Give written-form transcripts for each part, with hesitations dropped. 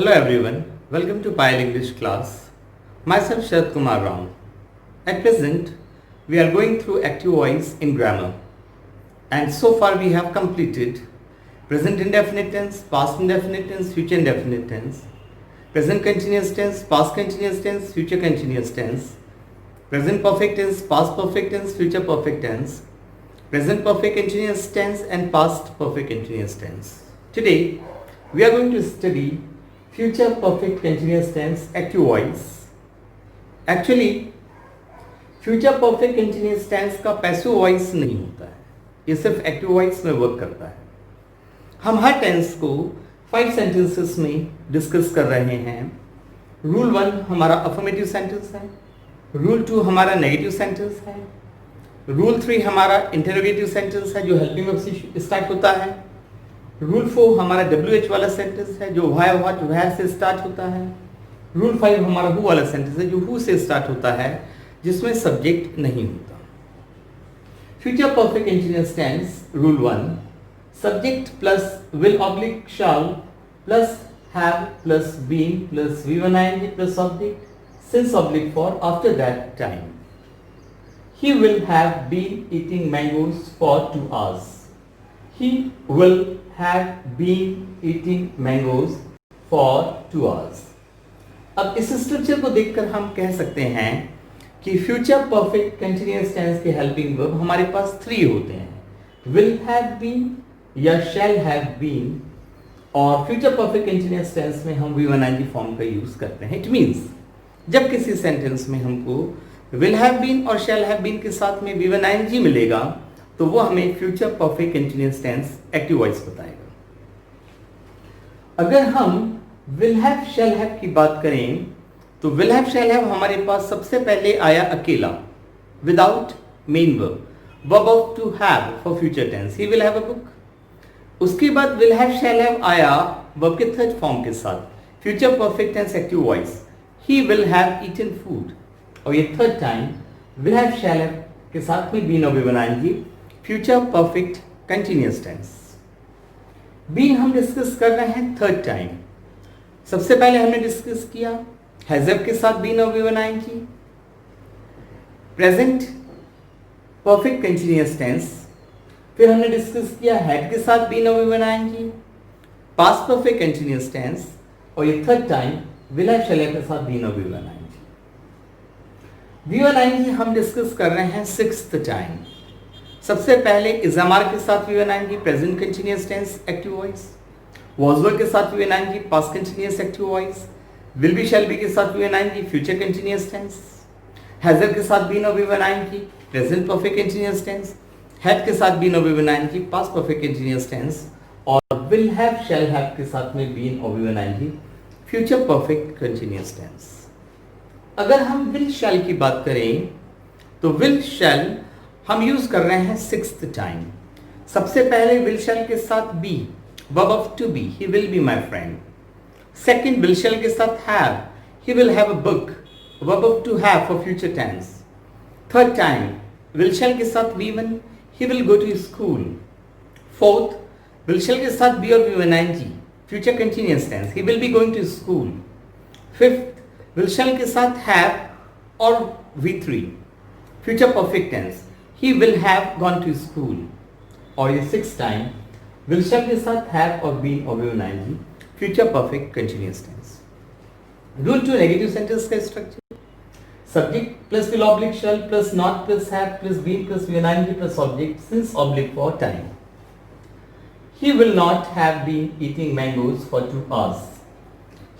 Hello everyone, welcome to Pile English class. Myself Sharad Kumar Ram. At present, we are going through active voice in grammar. And so far we have completed present indefinite tense, past indefinite tense, future indefinite tense, present continuous tense, past continuous tense, future continuous tense, present perfect tense, past perfect tense, future perfect tense, present perfect continuous tense and past perfect continuous tense. Today, we are going to study future perfect continuous tense active voice. Actually, future perfect continuous tense का passive voice नहीं होता है, ये सिर्फ active voice में work करता है. हम हर टेंस को 5 सेंटेंसेस में डिस्कस कर रहे हैं. रूल 1 हमारा अफर्मेटिव सेंटेंस है, रूल 2 हमारा नेगेटिव सेंटेंस है, रूल 3 हमारा इंटरोगेटिव सेंटेंस है जो हेल्पिंग वर्ब से स्टार्ट होता है, रूल 4 हमारा WH वाला सेंटेंस है जो व्हाई व्हाट वेयर से स्टार्ट होता है, रूल 5 हमारा हु वाला सेंटेंस है जो हु से स्टार्ट होता है जिसमें सब्जेक्ट नहीं होता. Future perfect continuous tense rule 1, subject plus will oblique shall plus have plus been plus V1ing plus object since oblique for after that time. He will have been eating mangoes for 2 hours. He will have been eating mangoes for 2 hours. अब इस structure को देखकर हम कह सकते हैं कि future perfect continuous tense के हेल्पिंग वर्ब हमारे पास 3 होते हैं, will have been या shall have been, और फ्यूचर परफेक्ट कंटीन्यूअस टेंस में हम V1ing फॉर्म का यूज करते हैं. इट मींस जब किसी सेंटेंस में हमको will have been और shall have been के साथ में V1ing मिलेगा तो वो हमें future perfect continuous tense active voice बताएगा. अगर हम will have shall have की बात करें तो will have shall have हमारे पास सबसे पहले आया अकेला without main verb of to have for future tense, he will have a book. उसके बाद will have shall have आया वर्ब के थर्ड फॉर्म के साथ future perfect tense active voice, he will have eaten food. और ये third time will have shall have के साथ में बीन और V1ing future perfect continuous tense. Been हम डिस्कस कर रहे हैं थर्ड टाइम. सबसे पहले हमने डिस्कस किया हैजब के साथ बीन और V1ing, present perfect continuous tense, फिर हमने डिस्कस किया हैड के साथ बीन और V1ing, past perfect continuous tense, और ये third time will have shall have के साथ बीन और V1ing. V1ing हम डिस्कस कर रहे हैं सिक्स्थ टाइम. सबसे पहले इज़ामार के साथ V1ing present continuous tense active voice, was के साथ V1ing past continuous active voice, will be shall be के साथ V1ing फ्यूचर कंटीन्यूअस टेंस, हैजर के साथ बीन और V1ing present perfect continuous tense, had के साथ बीन और V1ing past perfect continuous tense, और विल हैव शैल हैव के साथ में बीन और V1ing future perfect continuous tense. अगर हम विल शैल की बात करें तो विल शैल हम यूज कर रहे हैं सिक्स्थ टाइम. सबसे पहले विल शैल के साथ be verb of to be, he will be my friend. Second will shall के साथ have, he will have a book verb of to have for future tense. Third time will shall के साथ V1, he will go to school. Fourth will shall के साथ be और V1ing future continuous tense, he will be going to school. Fifth will shall के साथ have और V3 future perfect tense, he will have gone to school. और ये six time will shall के साथ have और been और V1ing future perfect continuous tense. Rule 2 negative sentence का structure, subject plus will oblique shall plus not plus have plus been plus V1ing plus object since oblique for time. He will not have been eating mangoes for 2 hours.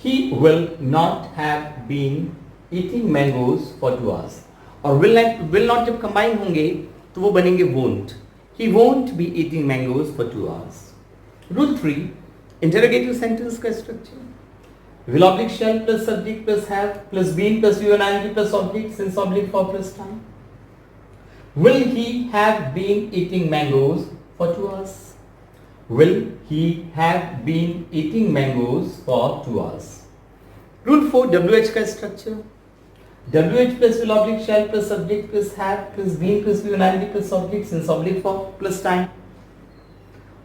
He will not have been eating mangoes for 2 hours. और will not जब combine होंगे तो वो बनेंगे won't. He won't be eating mangoes for 2 hours. Rule 3 interrogative sentence का structure, will oblique shall plus subject plus have plus been plus V1ing plus object since oblique for plus time. Will he have been eating mangoes for 2 hours? Will he have been eating mangoes for 2 hours? Rule 4 WH का structure, WH plus will oblique shall plus subject plus have plus been plus V1ing plus object since oblique for plus time.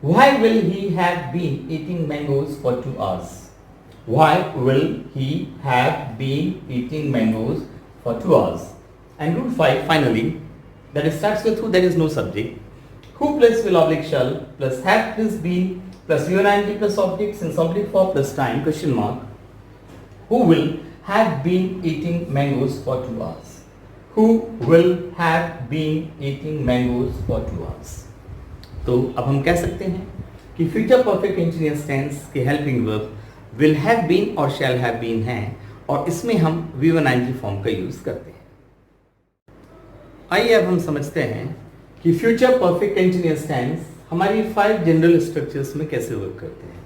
Why will he have been eating mangoes for 2 hours? Why will he have been eating mangoes for 2 hours? And rule 5 finally, that starts with who, there is no subject. Who plus will oblique shall plus have plus been plus UNING plus object since oblique for plus time question mark. Who will have been eating mangoes for 2 hours? Who will have been eating mangoes for 2 hours? तो अब हम कह सकते हैं कि future perfect continuous tense के helping verb will have been और shall have been हैं और इसमें हम V1ING फॉर्म का यूज करते हैं। आइए अब हम समझते हैं कि फ्यूचर परफेक्ट कंटीन्यूअस टेंस हमारी 5 जनरल स्ट्रक्चर्स में कैसे वर्क करते हैं।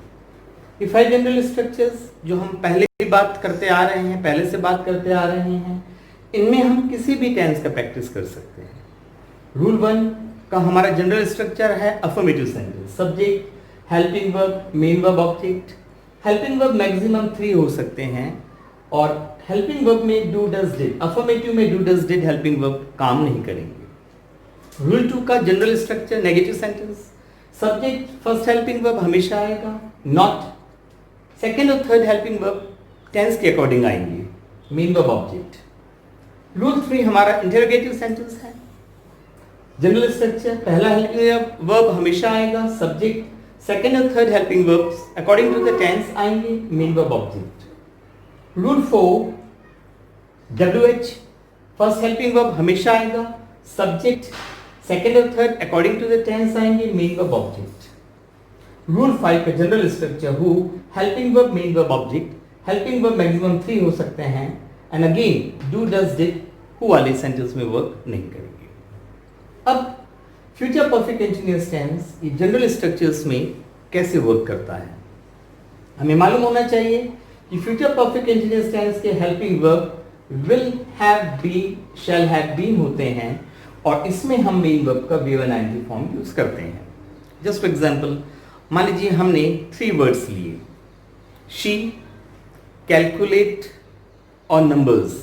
ये 5 जनरल स्ट्रक्चर्स जो हम पहले भी बात करते आ रहे हैं, पहले से बात करते आ रहे हैं, इनमें हम किसी भी टेंस का प्रैक्टिस कर सकते हैं। रूल 1 का हमारा जनरल स्ट्रक्चर है affirmative sentence, subject, helping verb, main verb, object. Helping verb maximum 3 हो सकते हैं और हेल्पिंग वर्ब में डू डज डिड, अफर्मेटिव में do does did helping verb काम नहीं करेंगे। रूल 2 का general structure negative sentence, subject first helping verb हमेशा आएगा, नॉट, सेकेंड और थर्ड हेल्पिंग वर्ब टेंस के अकॉर्डिंग आएंगे, मेन वर्ब, ऑब्जेक्ट। रूल 3 हमारा इंटरोगेटिव सेंटेंस है, जनरल स्ट्रक्चर पहला हेल्पिंग वर्ब हमेशा आएगा, सब्जेक्ट, सेकेंड और third helping verbs according to the tense आएंगे, main verb, object. Rule 4 WH first helping verb हमेशा आएगा, सब्जेक्ट, सेकेंड और third according to the tense आएंगे, मेन वर्ब, ऑब्जेक्ट। रूल 5 का general structure who, helping verb, main verb, object. Helping verb maximum 3 हो सकते हैं and again do does did who वाले sentence में वर्क नहीं करेंगे। अब फ्यूचर परफेक्ट कंटीन्यूअस टेंस ये जनरल स्ट्रक्चर्स में कैसे वर्क करता है, हमें मालूम होना चाहिए कि फ्यूचर परफेक्ट कंटीन्यूअस टेंस के helping verb will have been, shall have been होते हैं और इसमें हम मेन वर्ब का V1ING फॉर्म यूज करते हैं। जस्ट फॉर एग्जांपल मान लीजिए हमने 3 वर्ड्स लिए, शी, कैलकुलेट और नंबर्स,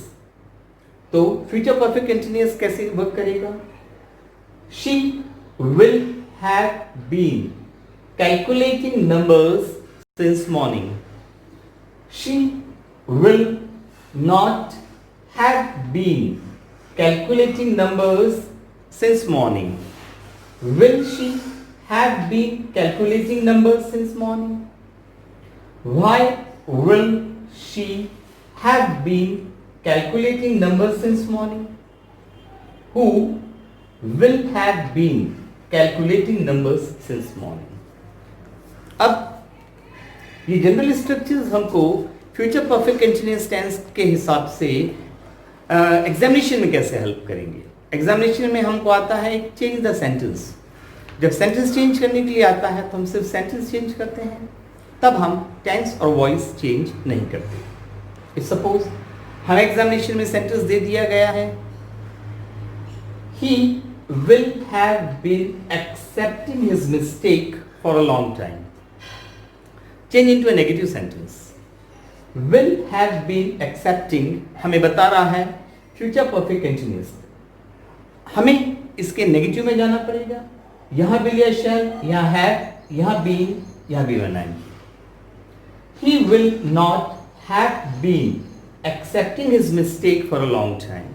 तो फ्यूचर परफेक्ट कंटीन्यूअस कैसे वर्क करेगा? She will have been calculating numbers since morning. She will not have been calculating numbers since morning. Will she have been calculating numbers since morning? Why will she have been calculating numbers since morning? Who will have been calculating numbers since morning. अब ये general structures हमको future perfect continuous tense के हिसाब से examination में कैसे help करेंगे। Examination में हमको आता है एक चेंज द सेंटेंस। जब सेंटेंस चेंज करने के लिए आता है तो हम सिर्फ सेंटेंस चेंज करते हैं, तब हम टेंस और वॉइस चेंज नहीं करते। सपोज हमें एग्जामिनेशन में सेंटेंस दे दिया गया है, He will have been accepting his mistake for a long time. Change into a negative sentence. Will have been accepting हमें बता रहा है future perfect continuous. हमें इसके नेगेटिव में जाना पड़ेगा, यहाँ will या shall, यहाँ have, यहाँ been, यहाँ V1ING. He will not have been accepting his mistake for a long time.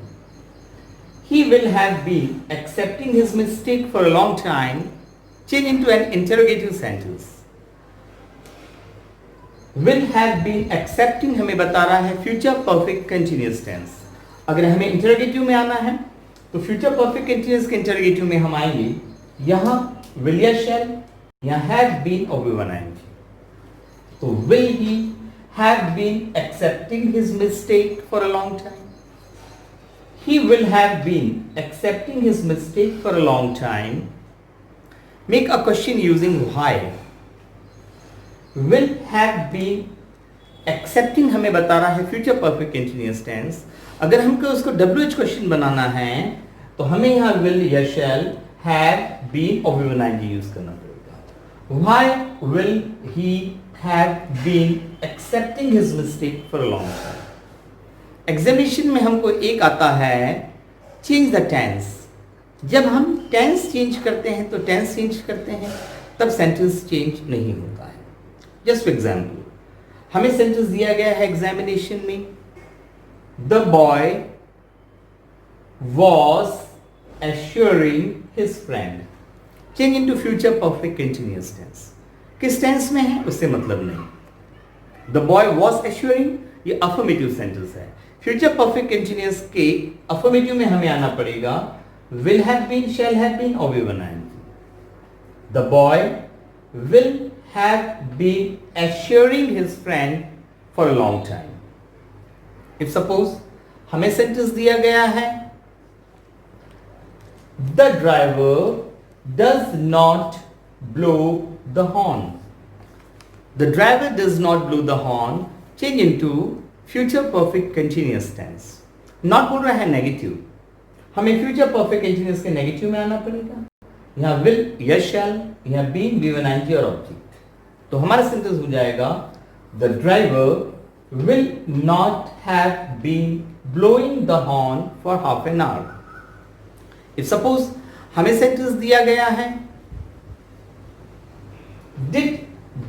He will have been accepting his mistake for a long time. Change into an interrogative sentence. Will have been accepting हमें बता रहा है future perfect continuous tense. अगर हमें interrogative में आना है तो future perfect continuous के interrogative में हम आएंगे, यहाँ will या shall, यहाँ have been और V1ING. तो will he have been accepting his mistake for a long time? He will have been accepting his mistake for a long time. Make a question using why. Will have been accepting हमें बता रहा है future perfect continuous tense. अगर हमको उसको WH question बनाना है तो हमें यहाँ will या shall, have, been और V1ING यूज करना पड़ेगा। Why will he have been accepting his mistake for a long time? Examination में हमको एक आता है चेंज द टेंस। जब हम टेंस चेंज करते हैं तो टेंस चेंज करते हैं, तब सेंटेंस चेंज नहीं होता है। जस्ट फॉर एग्जाम्पल हमें सेंटेंस दिया गया है एग्जामिनेशन में, the boy was assuring his friend. Change into future perfect continuous tense. किस टेंस में है उससे मतलब नहीं। द बॉय वॉज एश्योरिंग ये अफर्मेटिव सेंटेंस है। फ्यूचर परफेक्ट कंटिन्यूअस के अफर्मेटिव में हमें आना पड़ेगा will have been, shall have been और V1 ing. The boy will have been assuring his friend for a long time. If suppose हमें sentence दिया गया है, the driver does not blow the horn. The driver does not blow the horn. Change into future perfect continuous tense. Not बोल रहा है negative, हमें future perfect continuous के negative में आना पड़ेगा। यहाँ विल या शैल, यहाँ बीन, V1 ing और ऑब्जेक्ट। तो हमारा सेंटेंस हो जाएगा the driver will not have been blowing the horn for half an hour. If suppose हमें सेंटेंस दिया गया है, did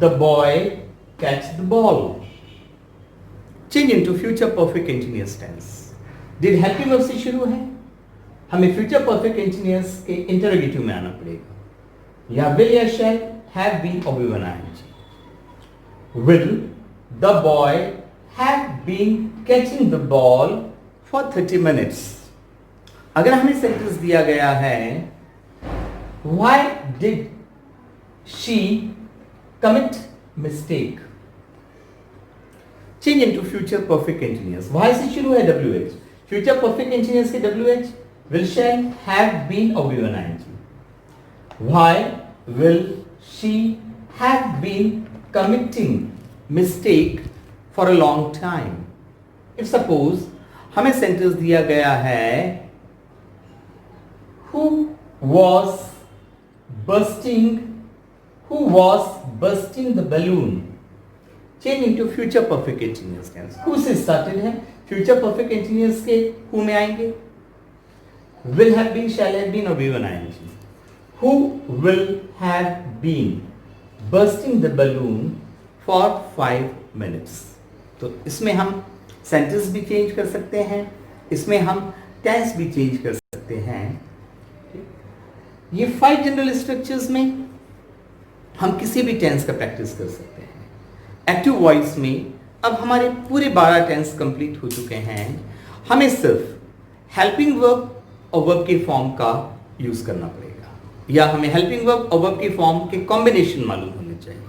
the boy catch the ball. Change into future perfect continuous tense. Did helping verb से शुरू है, हमें future perfect continuous के interrogative में आना पड़ेगा। या विल या शैल, हैव बीन और V1 ing। Will the boy have been catching the ball for 30 minutes. अगर हमें सेंटेंस दिया गया है, why did she commit mistake. Change into future perfect continuous. Why से शुरू है WH, फ्यूचर परफेक्ट कंटीन्यूअस के WH will, shall, have been or V1 ing. Why will she have been committing mistake for a long time? If suppose हमें sentence दिया गया है, who was bursting the balloon. Change into future perfect continuous tense. Who से started है, future perfect continuous के who में आएंगे, will have been, shall have been और V1 ing. Who will have been bursting the balloon for 5 minutes. तो इसमें हम sentence भी चेंज कर सकते हैं, इसमें हम टेंस भी चेंज कर सकते हैं। ये 5 जनरल स्ट्रक्चर्स में हम किसी भी टेंस का प्रैक्टिस कर सकते हैं। एक्टिव वॉइस में अब हमारे पूरे 12 टेंस कंप्लीट हो चुके हैं। हमें सिर्फ हेल्पिंग वर्ब और वर्ब के फॉर्म का यूज करना पड़ेगा, या हमें हेल्पिंग वर्ब और वर्ब के फॉर्म के कॉम्बिनेशन मालूम होने चाहिए।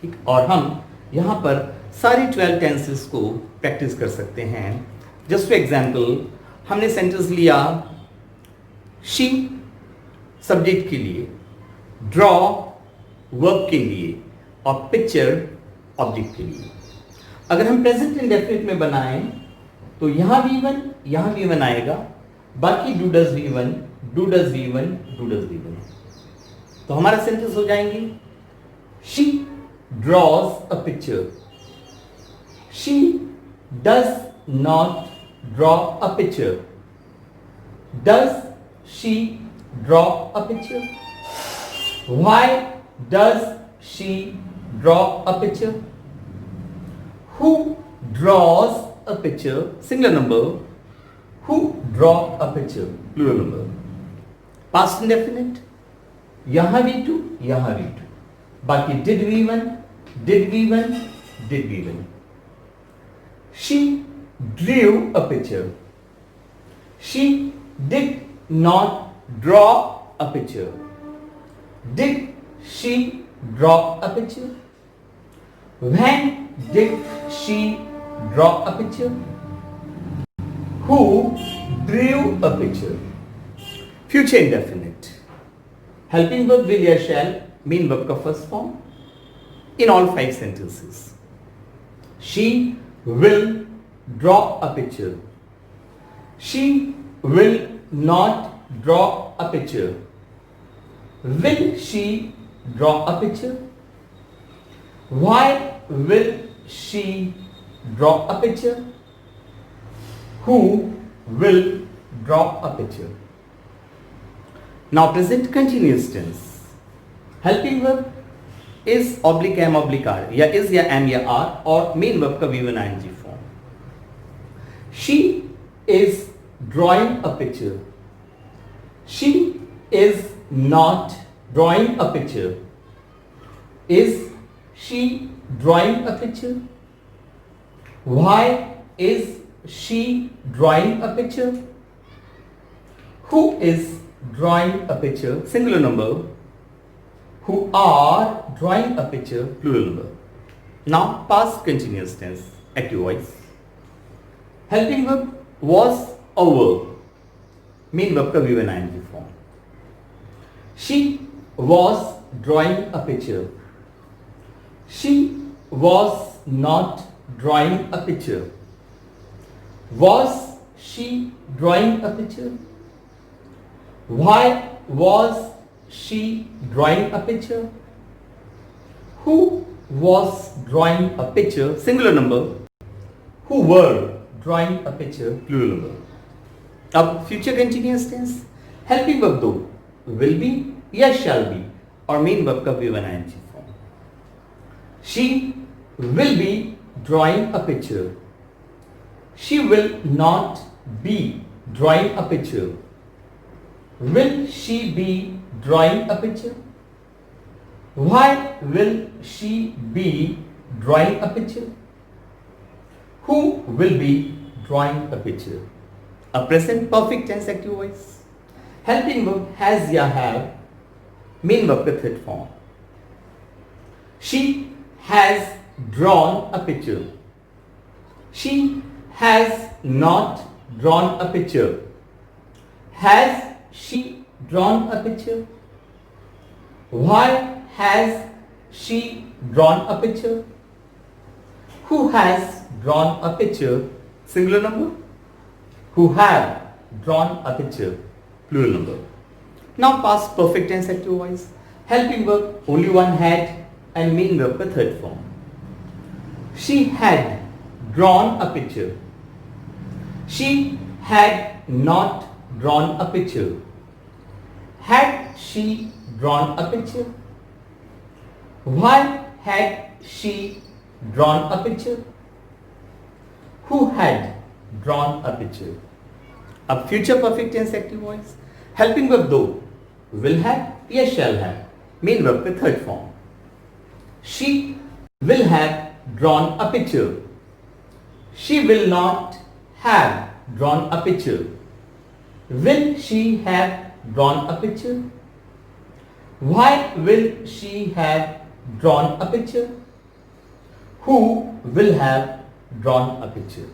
ठीक, और हम यहाँ पर सारी 12 टेंसेस को प्रैक्टिस कर सकते हैं। जस्ट फॉर एग्जाम्पल, हमने सेंटेंस लिया शी सब्जेक्ट के लिए, ड्रॉ वर्ब के लिए और पिक्चर ऑब्जेक्ट के लिए। अगर हम प्रेजेंट इंडेफिनिट में बनाएं तो यहाँ V1 आएगा, बाकी do does V1, do does V1, do does V1। तो हमारा सेंटेंस हो जाएंगे, she draws a picture, she does not draw a picture, does she draw a picture, why does she draw a picture, who draws a picture, singular number, who draw a picture, plural number. Past indefinite, यहाँ V2, यहाँ V2, बाकी did V1, did V1, did V1. She drew a picture, she did not draw a picture, did she draw a picture, when did she draw a picture, who drew a picture. Future indefinite, helping verb will या shall, main verb का first form in all 5 sentences. She will draw a picture, she will not draw a picture, will she draw a picture, why will she draw a picture, who will draw a picture. Now present continuous tense. Helping verb is oblique am oblique are या is या am या are और main verb का V1 ing form. She is drawing a picture. She is not drawing a picture. Is she drawing a picture? Why is she drawing a picture? Who is drawing a picture? Singular number. Who are drawing a picture? Plural number. Now past continuous tense, active voice. Helping verb was a verb. Main verb का V1 ing form. She was drawing a picture. She was not drawing a picture. Was she drawing a picture? Why was she drawing a picture? Who was drawing a picture? Singular number. Who were drawing a picture? Plural number. अब future continuous tense. Helping verb दो will be या shall be और main verb का V1 ing form. She will be drawing a picture. She will not be drawing a picture. Will she be drawing a picture? Why will she be drawing a picture? Who will be drawing a picture? A present perfect tense active voice. Helping verb has या have. Main verb का third form. She has drawn a picture. She has not drawn a picture. Has she drawn a picture? Why has she drawn a picture? Who has drawn a picture? Singular number. Who have drawn a picture? Plural number. Now past perfect tense active voice. Helping verb only one had and main verb का third form. She had drawn a picture. She had not drawn a picture. Had she drawn a picture? Why had she drawn a picture? Who had drawn a picture? अब future perfect tense active voice. Helping verb दो will have या shall have. Main verb का third form. She will have drawn a picture. She will not have drawn a picture. Will she have drawn a picture? Why will she have drawn a picture? Who will have drawn a picture?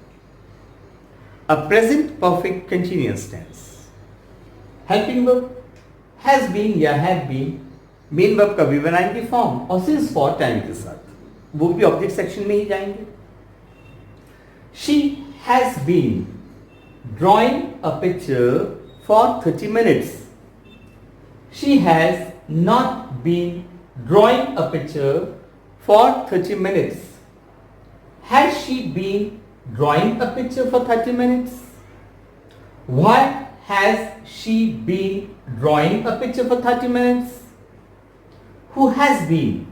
A present perfect continuous tense. Helping verb has been या have been. Main verb का V1 ing form और since for time के साथ वो भी object section में ही जाएंगे. She has been drawing a picture for 30 minutes. She has not been drawing a picture for 30 minutes. Has she been drawing a picture for 30 minutes? Why has she been drawing a picture for 30 minutes? Who has been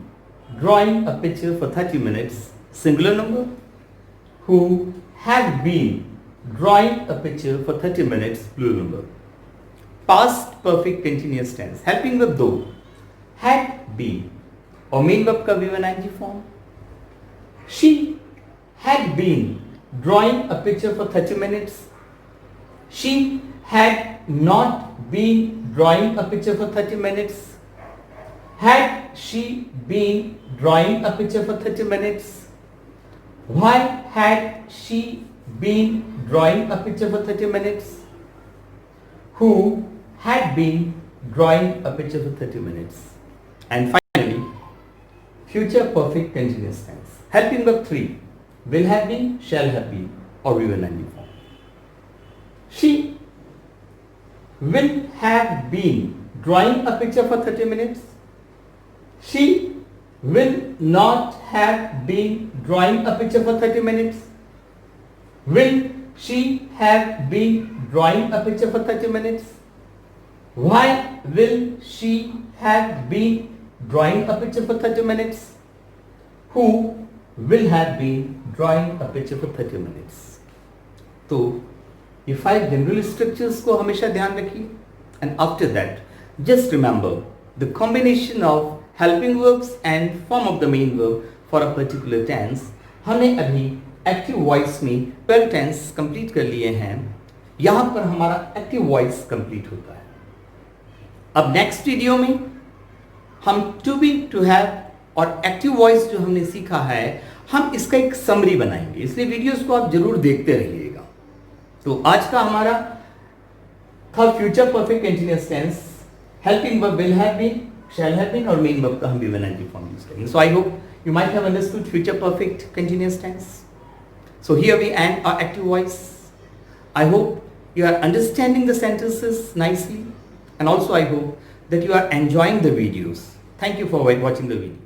drawing a picture for 30 minutes? Singular number. Who have been drawing a picture for 30 minutes? Plural number. Past perfect continuous tense. Helping verb दो had been और main verb का V1 ing form. She had been drawing a picture for 30 minutes. She had not been drawing a picture for 30 minutes. Had she been drawing a picture for 30 minutes? Why had she been drawing a picture for 30 minutes? Who had been drawing a picture for 30 minutes? And finally, future perfect continuous tense. Helping verb 3. Will have been, shall have been or V1 ing form. She will have been drawing a picture for 30 minutes. She will not have been drawing a picture for 30 minutes. Will she have been drawing a picture for 30 minutes? Why will she have been drawing a picture for 30 minutes. Who will have been drawing a picture for 30 minutes. तो ये 5 general structures को हमेशा ध्यान रखिए. And after that, just remember the combination of helping verbs and form of the main verb for a particular tense. हमने अभी active voice में 12 tense complete कर लिए हैं. यहां पर हमारा एक्टिव वॉइस कंप्लीट होता है. अब नेक्स्ट वीडियो में हम टू बी, टू हैव और एक्टिव वॉइस जो हमने सीखा है, हम इसका एक समरी बनाएंगे. इसलिए वीडियोस को आप जरूर देखते रहिएगा. तो आज का हमारा था future perfect continuous tense. Helping verb will have been, shall have been और मेन वर्ब का हम V190 फॉर्म यूज करेंगे. So I hope you might have understood future perfect continuous tense. So here we end our active voice. I hope you are understanding the sentences nicely, and also I hope that you are enjoying the videos. Thank you for watching the video.